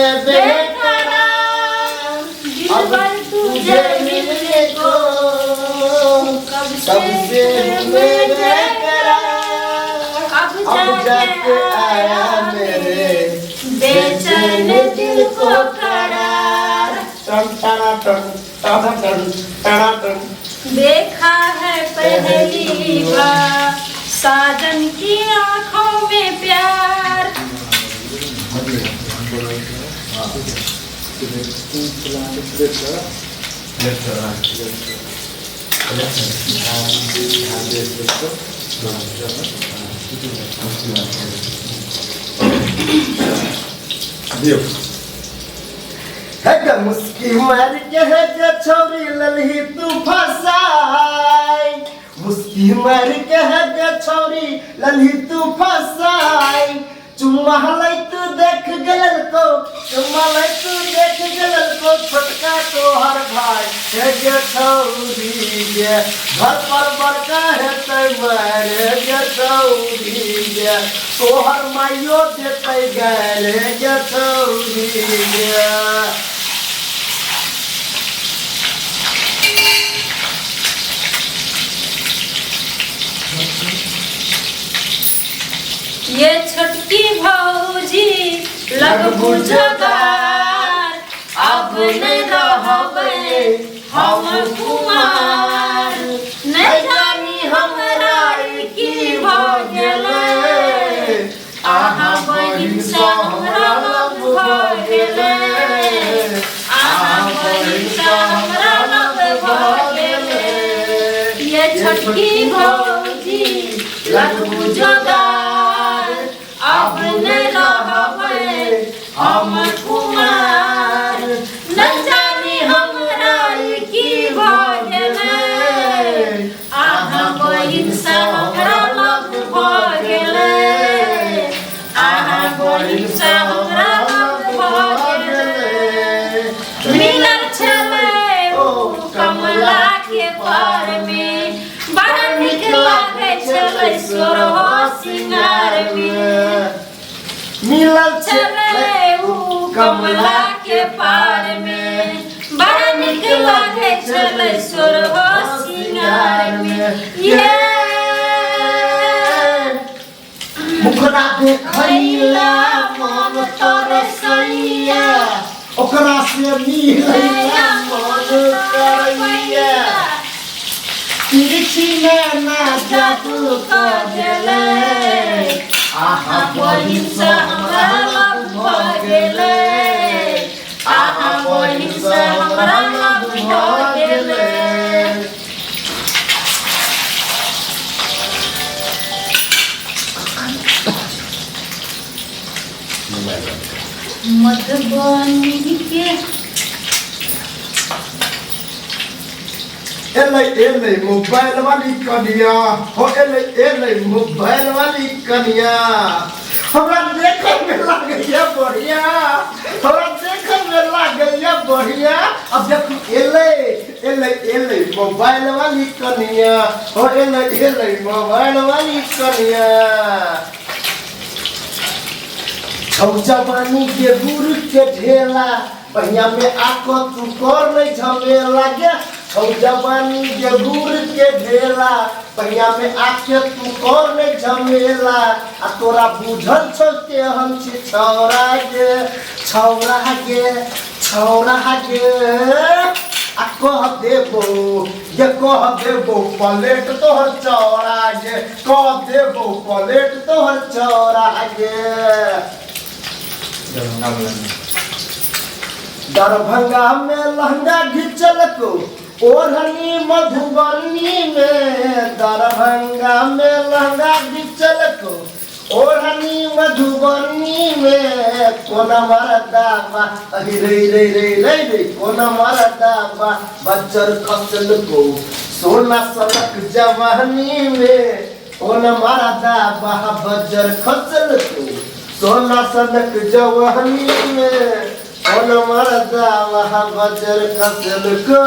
में बेकरार, अब तुझे मिलने को कब से मैं बेकरार, अब जाके आया मेरे बेचैन दिल को करार। टन टना टन टना टन टना टन। देखा है पहली बार साजन की आंखों में प्यार। है मुस्की मार के है जे छोरी ललही तू फसाई, मुस्की मार के है जे छोरी ललही तू फसाई। चुम्मा लै तू देख गलल को, चुम्मा लै तू देख गलल को छोटका तोहर भाई है जे छोरी गे घर पर बड़का है तैयार गे छोरी गे तोहर माइयो देते गैल गे छोरी गे। ये छोटकी भौजी लगबू जोगार, अब नहीं रहबे हम कुमार। नहीं जानी हमरा की भऽ गेलै, आहा बहिन सँ हमरा लग भऽ गेलै, आहा बहिन सँ हमरा लग भऽ गेलै। ये छोटकी भौजी लगबू जोगार, अब नहीं रहबे हम कुमार। न जानी हमरा की भऽ गेलै, आहा बहिन सँ हमरा लग भऽ गेलै, आहा बहिन सँ हमरा लग भऽ गेलै। मिलल छलै ओ कमला के पर में, बड़ा नीक लागै छलै सोरहो सिंगार में। मिलल छलै उ कमला के पार में, बड़ा नीक लागै छलै सोरहो सिंगार में। ये मुखरा देखैला मन तरसैया, ओकरा से मिलैला मन करैया। तिरछी में ना जादू कर देलै, आहा बहिन सँ हमरा लग भऽ गेलै, आहा बहिन सँ हमरा लग भऽ गेलै। मधुबनी के एलै मोबाइल वाली कनिया हो, एलै मोबाइल वाली कनिया। हमरा देखै में लागैया बढ़िया, हमरा देखै में लागैया बढ़िया। अब देखू एलै मोबाइल वाली कनिया हो, एलै मोबाइल वाली कनिया। छौ जवानी के गुरु के ढेला, पहिया में आको तू कर नहीं झमेला गे। छौ जवानी के गुरु के ढेला, पहिया में आके तू कर नहीं झमेला। आ तोरा बुझल छौ के हम छी छौरा गे, छौरा गे, छौरा गे। आ कह देबो ये कह देबो प्लेट तोहर चौरा गे, कह देबो प्लेट तोहर चौरा गे। दरभंगा में लहंगा घिचल को ओढ़नी मधुबनी में, दरभंगा में लहंगा घिचल को ओढ़नी मधुबनी में। कोना मरदा बा अहि रे कोना मरदा बा बज्जर खसल को सोना सनक जवानी में। कोना मरदा बा बज्जर खसल को सोना सनक जवानी में। कोना मरदा बा बज्जर खसल को